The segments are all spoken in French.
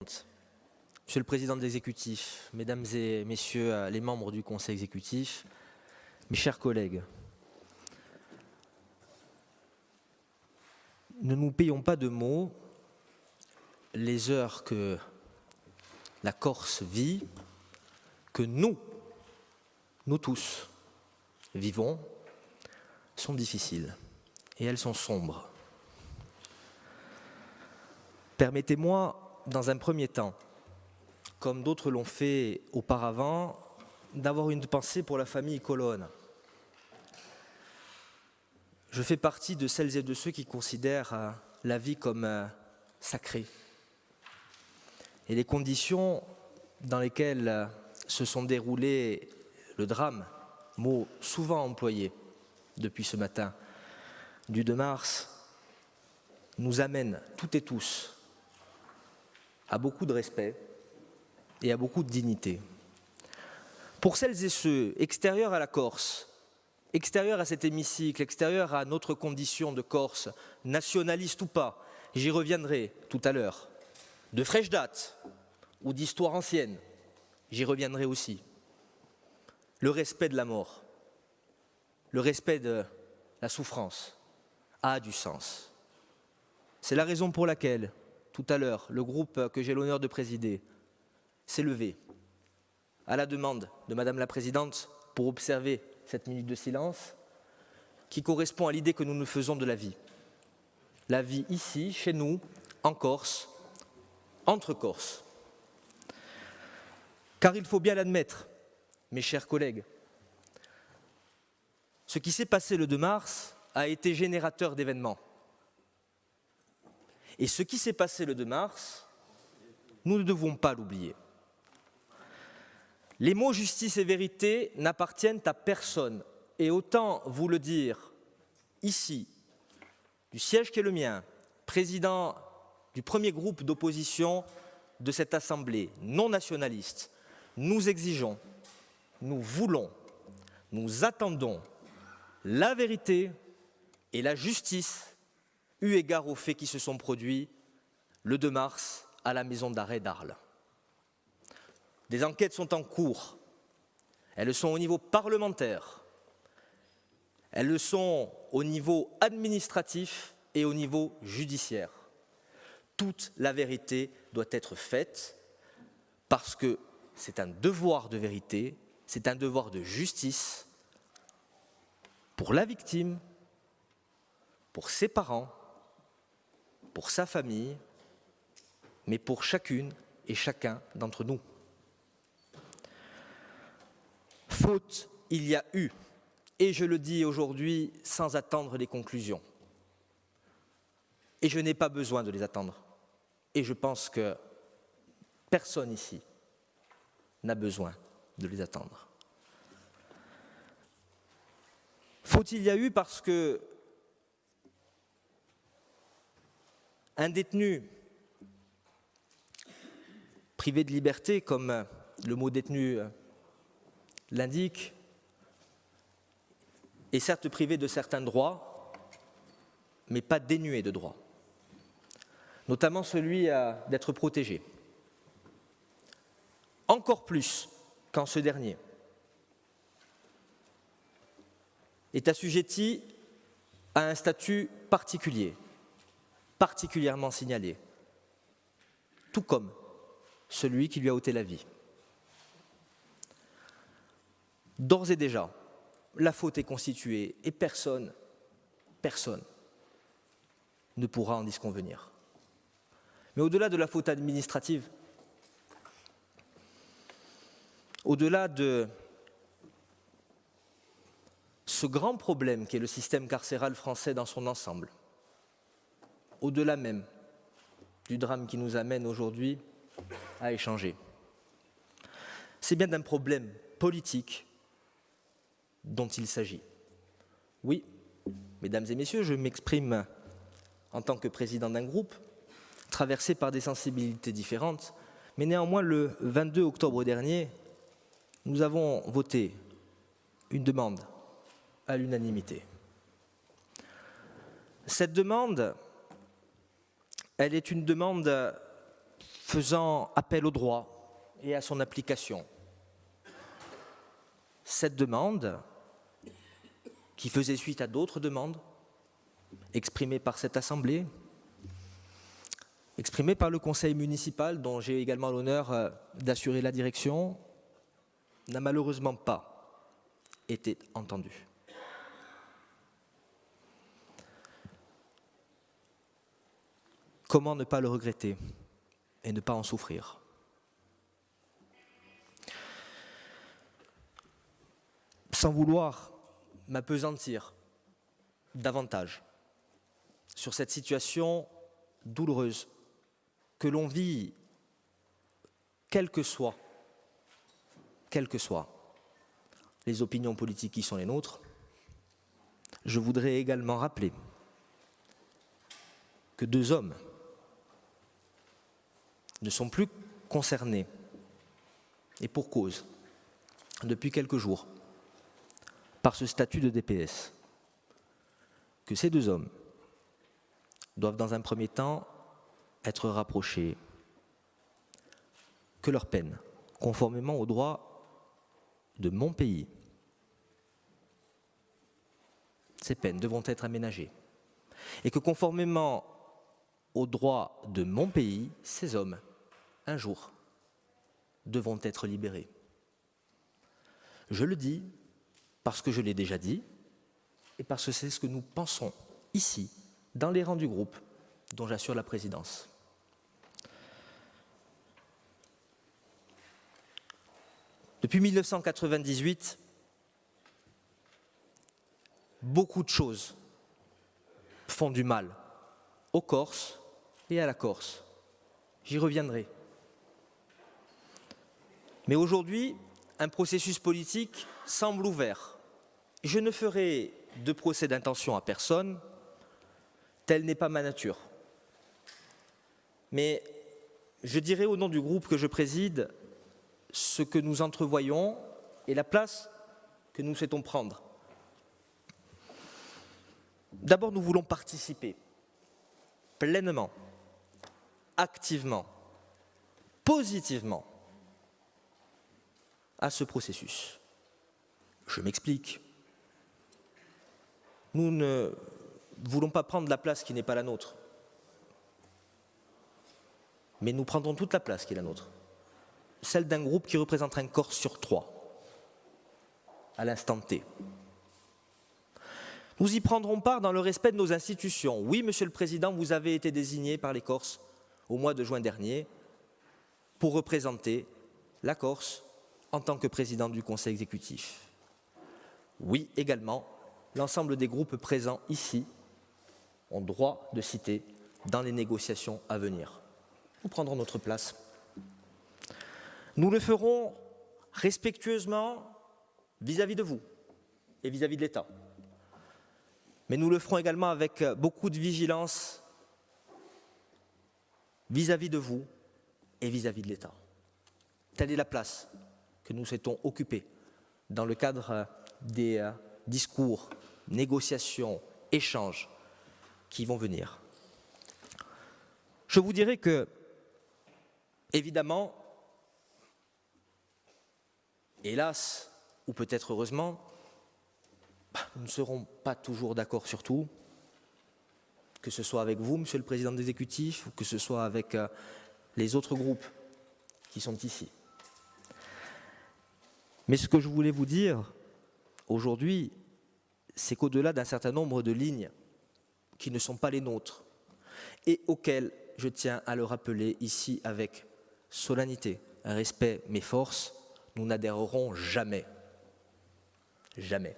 Monsieur le Président de l'Exécutif, Mesdames et Messieurs les membres du Conseil exécutif, mes chers collègues, ne nous payons pas de mots. Les heures que la Corse vit, que nous tous, vivons, sont difficiles et elles sont sombres. Permettez-moi, dans un premier temps, comme d'autres l'ont fait auparavant, d'avoir une pensée pour la famille Colonne. Je fais partie de celles et de ceux qui considèrent la vie comme sacrée. Et les conditions dans lesquelles se sont déroulés le drame, mot souvent employé depuis ce matin, du 2 mars, nous amènent toutes et tous à beaucoup de respect et à beaucoup de dignité. Pour celles et ceux extérieurs à la Corse, extérieurs à cet hémicycle, extérieurs à notre condition de Corse, nationaliste ou pas, j'y reviendrai tout à l'heure, de fraîche date ou d'histoire ancienne, j'y reviendrai aussi. Le respect de la mort, le respect de la souffrance a du sens. C'est la raison pour laquelle, tout à l'heure, le groupe que j'ai l'honneur de présider s'est levé à la demande de Madame la Présidente pour observer cette minute de silence qui correspond à l'idée que nous nous faisons de la vie. La vie ici, chez nous, en Corse, entre Corses. Car il faut bien l'admettre, mes chers collègues, ce qui s'est passé le 2 mars a été générateur d'événements. Et ce qui s'est passé le 2 mars, nous ne devons pas l'oublier. Les mots justice et vérité n'appartiennent à personne. Et autant vous le dire ici, du siège qui est le mien, président du premier groupe d'opposition de cette Assemblée non nationaliste, nous exigeons, nous voulons, nous attendons la vérité et la justice eu égard aux faits qui se sont produits le 2 mars à la maison d'arrêt d'Arles. Des enquêtes sont en cours, elles sont au niveau parlementaire, elles sont au niveau administratif et au niveau judiciaire. Toute la vérité doit être faite parce que c'est un devoir de vérité, c'est un devoir de justice pour la victime, pour ses parents, pour sa famille, mais pour chacune et chacun d'entre nous. Faute, il y a eu, et je le dis aujourd'hui sans attendre les conclusions. Et je n'ai pas besoin de les attendre. Et je pense que personne ici n'a besoin de les attendre. Faute, il y a eu parce que un détenu privé de liberté, comme le mot détenu l'indique, est certes privé de certains droits, mais pas dénué de droits, notamment celui d'être protégé. Encore plus quand ce dernier est assujetti à un statut particulier, particulièrement signalé, tout comme celui qui lui a ôté la vie. D'ores et déjà, la faute est constituée et personne ne pourra en disconvenir. Mais au-delà de la faute administrative, au-delà de ce grand problème qu'est le système carcéral français dans son ensemble, au-delà même du drame qui nous amène aujourd'hui à échanger, c'est bien d'un problème politique dont il s'agit. Oui, mesdames et messieurs, je m'exprime en tant que président d'un groupe, traversé par des sensibilités différentes, mais néanmoins le 22 octobre dernier, nous avons voté une demande à l'unanimité. Cette demande, elle est une demande faisant appel au droit et à son application. Cette demande, qui faisait suite à d'autres demandes, exprimées par cette Assemblée, exprimées par le Conseil municipal, dont j'ai également l'honneur d'assurer la direction, n'a malheureusement pas été entendue. Comment ne pas le regretter et ne pas en souffrir? Sans vouloir m'appesantir davantage sur cette situation douloureuse que l'on vit, quelles que soient les opinions politiques qui sont les nôtres, je voudrais également rappeler que 2 hommes ne sont plus concernés, et pour cause, depuis quelques jours, par ce statut de DPS, que ces 2 hommes doivent dans un premier temps être rapprochés, que leur peine, conformément au droit de mon pays, ces peines devront être aménagées, et que conformément au droit de mon pays, ces hommes, un jour, devront être libérés. Je le dis parce que je l'ai déjà dit et parce que c'est ce que nous pensons ici, dans les rangs du groupe dont j'assure la présidence. Depuis 1998, beaucoup de choses font du mal aux Corses et à la Corse. J'y reviendrai. Mais aujourd'hui, un processus politique semble ouvert. Je ne ferai de procès d'intention à personne, telle n'est pas ma nature. Mais je dirai au nom du groupe que je préside ce que nous entrevoyons et la place que nous souhaitons prendre. D'abord, nous voulons participer pleinement, activement, positivement à ce processus. Je m'explique. Nous ne voulons pas prendre la place qui n'est pas la nôtre, mais nous prendrons toute la place qui est la nôtre, celle d'un groupe qui représente un Corse sur 3, à l'instant T. Nous y prendrons part dans le respect de nos institutions. Oui, Monsieur le Président, vous avez été désigné par les Corses au mois de juin dernier pour représenter la Corse en tant que président du Conseil exécutif. Oui, également, l'ensemble des groupes présents ici ont droit de citer dans les négociations à venir. Nous prendrons notre place. Nous le ferons respectueusement vis-à-vis de vous et vis-à-vis de l'État. Mais nous le ferons également avec beaucoup de vigilance vis-à-vis de vous et vis-à-vis de l'État. Telle est la place que nous souhaitons occuper dans le cadre des discours, négociations, échanges qui vont venir. Je vous dirai que, évidemment, hélas, ou peut-être heureusement, nous ne serons pas toujours d'accord sur tout, que ce soit avec vous, Monsieur le Président de l'exécutif, ou que ce soit avec les autres groupes qui sont ici. Mais ce que je voulais vous dire aujourd'hui, c'est qu'au-delà d'un certain nombre de lignes qui ne sont pas les nôtres et auxquelles je tiens à le rappeler ici avec solennité, respect, mes forces, nous n'adhérerons jamais. Jamais.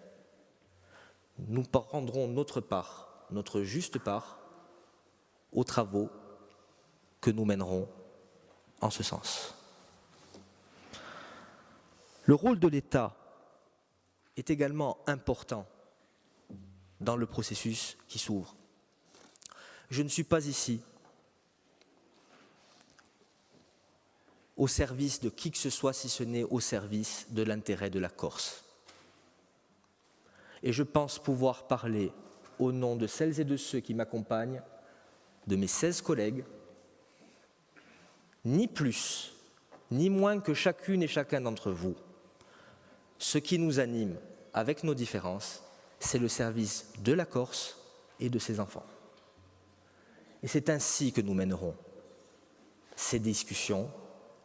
Nous prendrons notre part, notre juste part, aux travaux que nous mènerons en ce sens. Le rôle de l'État est également important dans le processus qui s'ouvre. Je ne suis pas ici au service de qui que ce soit, si ce n'est au service de l'intérêt de la Corse. Et je pense pouvoir parler au nom de celles et de ceux qui m'accompagnent, de mes 16 collègues, ni plus, ni moins que chacune et chacun d'entre vous. Ce qui nous anime avec nos différences, c'est le service de la Corse et de ses enfants. Et c'est ainsi que nous mènerons ces discussions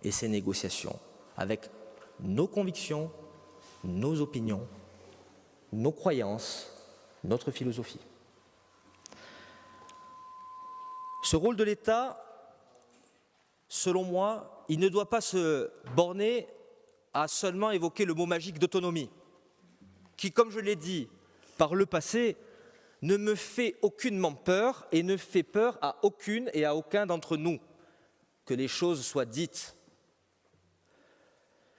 et ces négociations, avec nos convictions, nos opinions, nos croyances, notre philosophie. Ce rôle de l'État, selon moi, il ne doit pas se borner à seulement évoquer le mot magique d'autonomie, qui, comme je l'ai dit par le passé, ne me fait aucunement peur et ne fait peur à aucune et à aucun d'entre nous, que les choses soient dites.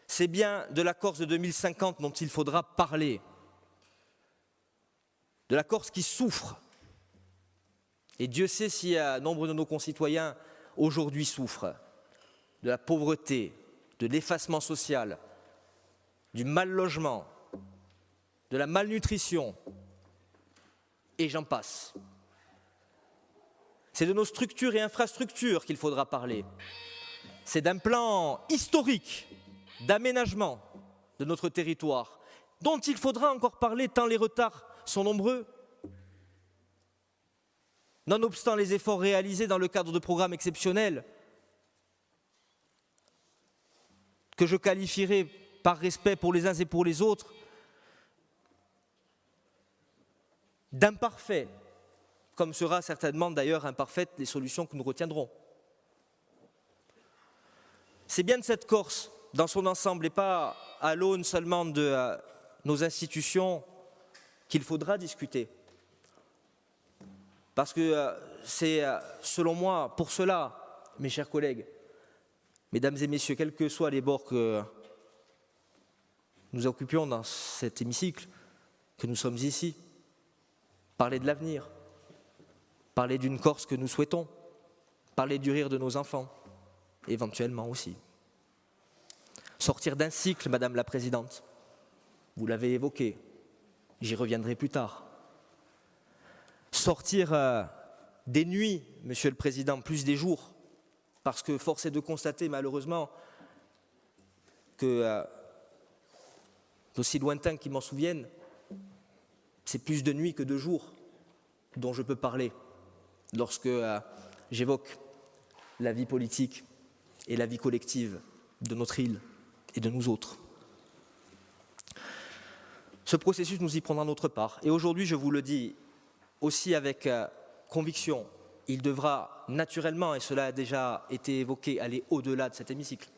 C'est bien de la Corse de 2050 dont il faudra parler, de la Corse qui souffre. Et Dieu sait si nombre de nos concitoyens aujourd'hui souffrent de la pauvreté, de l'effacement social, du mal-logement, de la malnutrition, et j'en passe. C'est de nos structures et infrastructures qu'il faudra parler. C'est d'un plan historique d'aménagement de notre territoire, dont il faudra encore parler tant les retards sont nombreux. Nonobstant les efforts réalisés dans le cadre de programmes exceptionnels, que je qualifierai par respect pour les uns et pour les autres d'imparfaits, comme sera certainement d'ailleurs imparfaite les solutions que nous retiendrons. C'est bien de cette Corse, dans son ensemble, et pas à l'aune seulement de nos institutions, qu'il faudra discuter. Parce que c'est, selon moi, pour cela, mes chers collègues, mesdames et messieurs, quels que soient les bords que nous occupions dans cet hémicycle, que nous sommes ici, parler de l'avenir, parler d'une Corse que nous souhaitons, parler du rire de nos enfants, éventuellement aussi. Sortir d'un cycle, Madame la Présidente, vous l'avez évoqué, j'y reviendrai plus tard. Sortir des nuits, Monsieur le Président, plus des jours, parce que force est de constater malheureusement que, d'aussi lointain qu'ils m'en souviennent, c'est plus de nuits que de jours dont je peux parler lorsque j'évoque la vie politique et la vie collective de notre île et de nous autres. Ce processus, nous y prendra notre part. Et aujourd'hui, je vous le dis aussi avec conviction, il devra naturellement, et cela a déjà été évoqué, aller au-delà de cet hémicycle.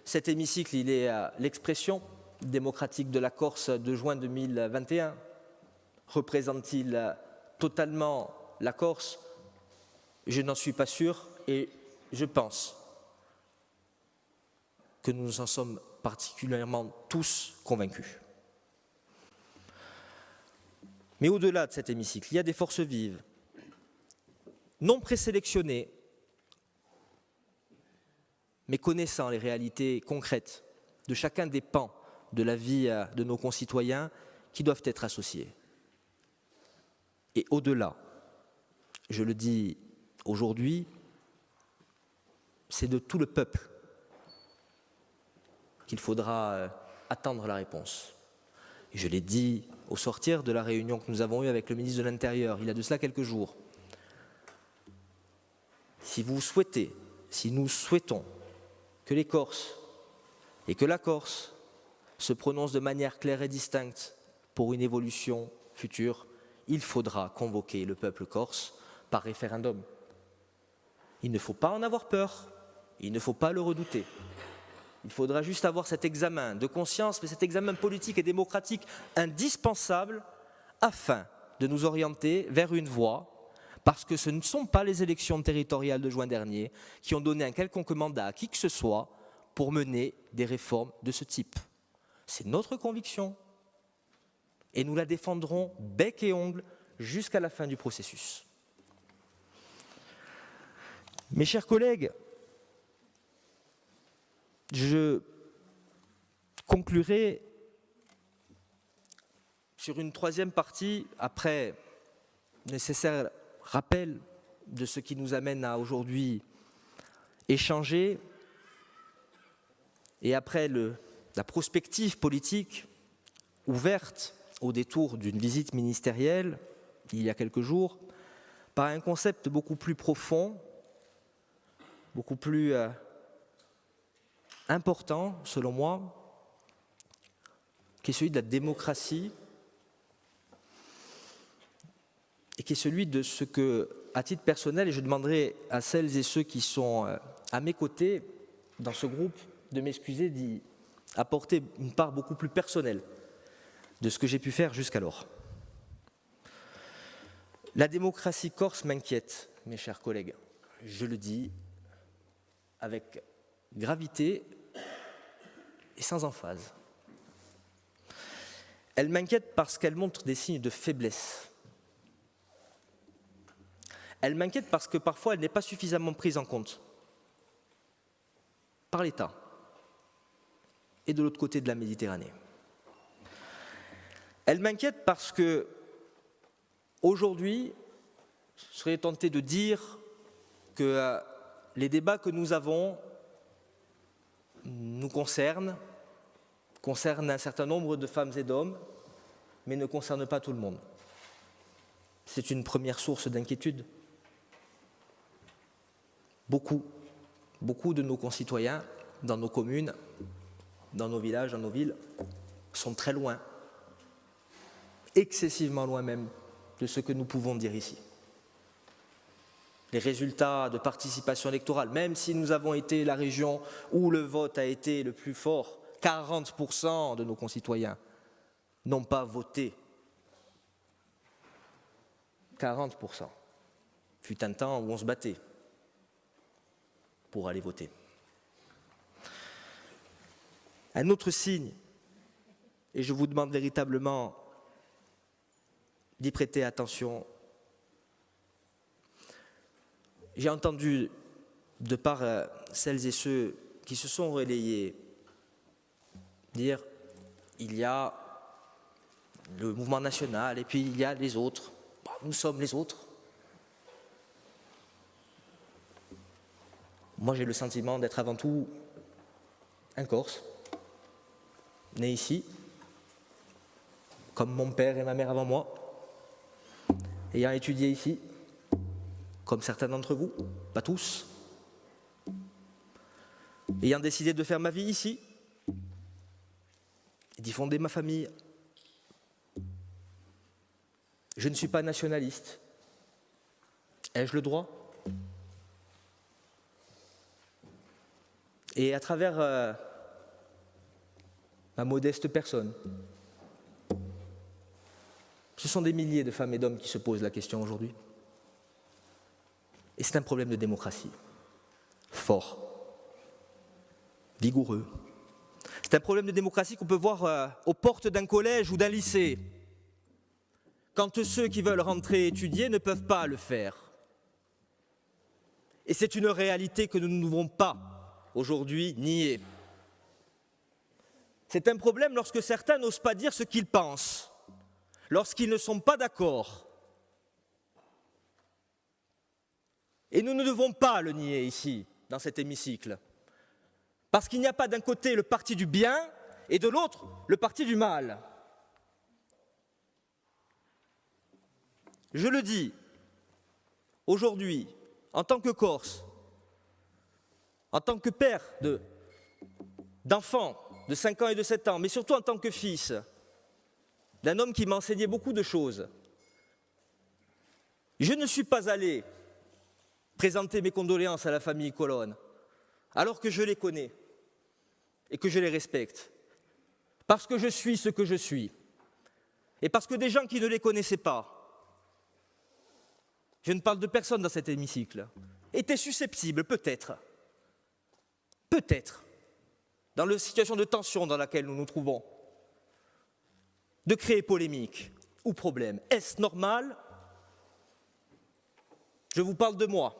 Cet hémicycle, il est l'expression démocratique de la Corse de juin 2021. Représente-t-il totalement la Corse? Je n'en suis pas sûr et je pense que nous en sommes particulièrement tous convaincus. Mais au-delà de cet hémicycle, il y a des forces vives, non présélectionnées, mais connaissant les réalités concrètes de chacun des pans de la vie de nos concitoyens qui doivent être associés. Et au-delà, je le dis aujourd'hui, c'est de tout le peuple qu'il faudra attendre la réponse. Et je l'ai dit au sortir de la réunion que nous avons eue avec le ministre de l'Intérieur, il y a de cela quelques jours. Si vous souhaitez, si nous souhaitons que les Corses et que la Corse se prononcent de manière claire et distincte pour une évolution future, il faudra convoquer le peuple corse par référendum. Il ne faut pas en avoir peur, il ne faut pas le redouter. Il faudra juste avoir cet examen de conscience, mais cet examen politique et démocratique indispensable afin de nous orienter vers une voie, parce que ce ne sont pas les élections territoriales de juin dernier qui ont donné un quelconque mandat à qui que ce soit pour mener des réformes de ce type. C'est notre conviction et nous la défendrons bec et ongles jusqu'à la fin du processus. Mes chers collègues, je conclurai sur une troisième partie, après nécessaire rappel de ce qui nous amène à aujourd'hui échanger, et après la prospective politique ouverte au détour d'une visite ministérielle, il y a quelques jours, par un concept beaucoup plus profond, beaucoup plus important, selon moi, qui est celui de la démocratie et qui est celui de ce que, à titre personnel, et je demanderai à celles et ceux qui sont à mes côtés dans ce groupe de m'excuser d'y apporter une part beaucoup plus personnelle de ce que j'ai pu faire jusqu'alors. La démocratie corse m'inquiète, mes chers collègues. Je le dis avec gravité et sans emphase. Elle m'inquiète parce qu'elle montre des signes de faiblesse. Elle m'inquiète parce que parfois elle n'est pas suffisamment prise en compte par l'État et de l'autre côté de la Méditerranée. Elle m'inquiète parce que aujourd'hui, je serais tenté de dire que les débats que nous avons nous concernent un certain nombre de femmes et d'hommes, mais ne concernent pas tout le monde. C'est une première source d'inquiétude. Beaucoup de nos concitoyens, dans nos communes, dans nos villages, dans nos villes, sont très loin, excessivement loin même, de ce que nous pouvons dire ici. Les résultats de participation électorale, même si nous avons été la région où le vote a été le plus fort, 40% de nos concitoyens n'ont pas voté. 40%. Fut un temps où on se battait pour aller voter. Un autre signe, et je vous demande véritablement d'y prêter attention, j'ai entendu, de par celles et ceux qui se sont relayés, dire il y a le mouvement national et puis il y a les autres. Nous sommes les autres. Moi, j'ai le sentiment d'être avant tout un Corse, né ici, comme mon père et ma mère avant moi, ayant étudié ici, comme certains d'entre vous, pas tous, ayant décidé de faire ma vie ici, et d'y fonder ma famille. Je ne suis pas nationaliste. Ai-je le droit ? Et à travers ma modeste personne, ce sont des milliers de femmes et d'hommes qui se posent la question aujourd'hui. Et c'est un problème de démocratie, fort, vigoureux. C'est un problème de démocratie qu'on peut voir aux portes d'un collège ou d'un lycée, quand ceux qui veulent rentrer étudier ne peuvent pas le faire. Et c'est une réalité que nous ne devons pas aujourd'hui nier. C'est un problème lorsque certains n'osent pas dire ce qu'ils pensent, lorsqu'ils ne sont pas d'accord. Et nous ne devons pas le nier ici, dans cet hémicycle, parce qu'il n'y a pas d'un côté le parti du bien et de l'autre le parti du mal. Je le dis, aujourd'hui, en tant que Corse, en tant que père d'enfants de 5 ans et de 7 ans, mais surtout en tant que fils d'un homme qui m'a enseigné beaucoup de choses, je ne suis pas allé présenter mes condoléances à la famille Colonne, alors que je les connais et que je les respecte, parce que je suis ce que je suis, et parce que des gens qui ne les connaissaient pas, je ne parle de personne dans cet hémicycle, étaient susceptibles, peut-être, dans la situation de tension dans laquelle nous nous trouvons, de créer polémique ou problème. Est-ce normal ? Je vous parle de moi.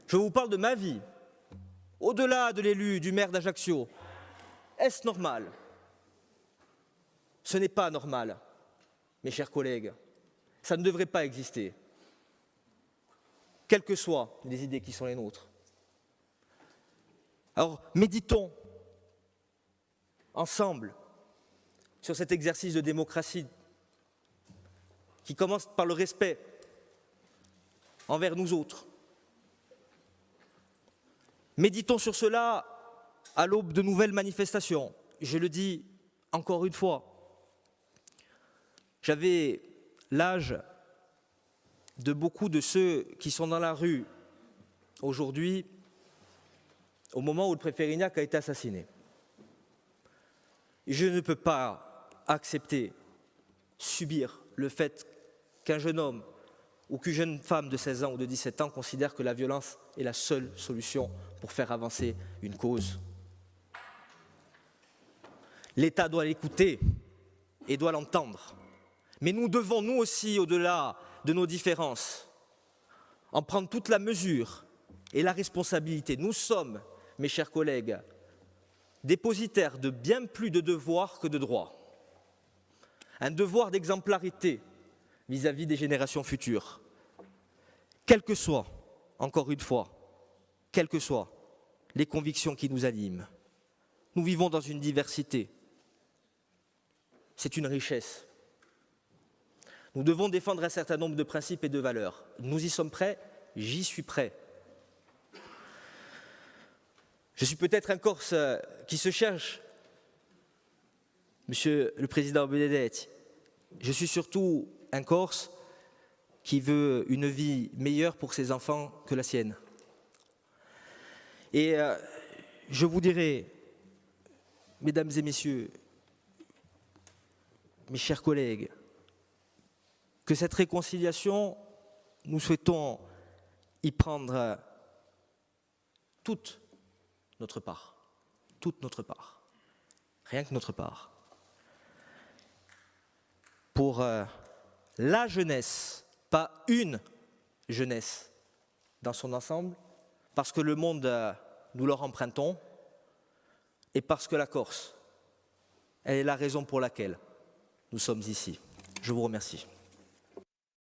Je vous parle de ma vie, au-delà de l'élu, du maire d'Ajaccio. Est-ce normal ? Ce n'est pas normal, mes chers collègues. Ça ne devrait pas exister. quelles que soient les idées qui sont les nôtres. Alors, méditons ensemble sur cet exercice de démocratie qui commence par le respect envers nous autres. Méditons sur cela à l'aube de nouvelles manifestations. Je le dis encore une fois, j'avais l'âge de beaucoup de ceux qui sont dans la rue aujourd'hui au moment où le préfet Rignac a été assassiné. Je ne peux pas accepter, subir le fait qu'un jeune homme ou qu'une jeune femme de 16 ans ou de 17 ans considère que la violence est la seule solution pour faire avancer une cause. L'État doit l'écouter et doit l'entendre. Mais nous devons, nous aussi, au-delà de nos différences, en prendre toute la mesure et la responsabilité. Nous sommes, mes chers collègues, dépositaires de bien plus de devoirs que de droits. Un devoir d'exemplarité vis-à-vis des générations futures. Quelles que soient, encore une fois, quelles que soient les convictions qui nous animent. Nous vivons dans une diversité. C'est une richesse. Nous devons défendre un certain nombre de principes et de valeurs. Nous y sommes prêts, j'y suis prêt. Je suis peut-être un Corse qui se cherche, Monsieur le Président Benedetti. Je suis surtout un Corse qui veut une vie meilleure pour ses enfants que la sienne. Et je vous dirai, mesdames et messieurs, mes chers collègues, que cette réconciliation, nous souhaitons y prendre toute notre part, rien que notre part, pour la jeunesse, pas une jeunesse dans son ensemble, parce que le monde, nous leur empruntons, et parce que la Corse, elle est la raison pour laquelle nous sommes ici. Je vous remercie.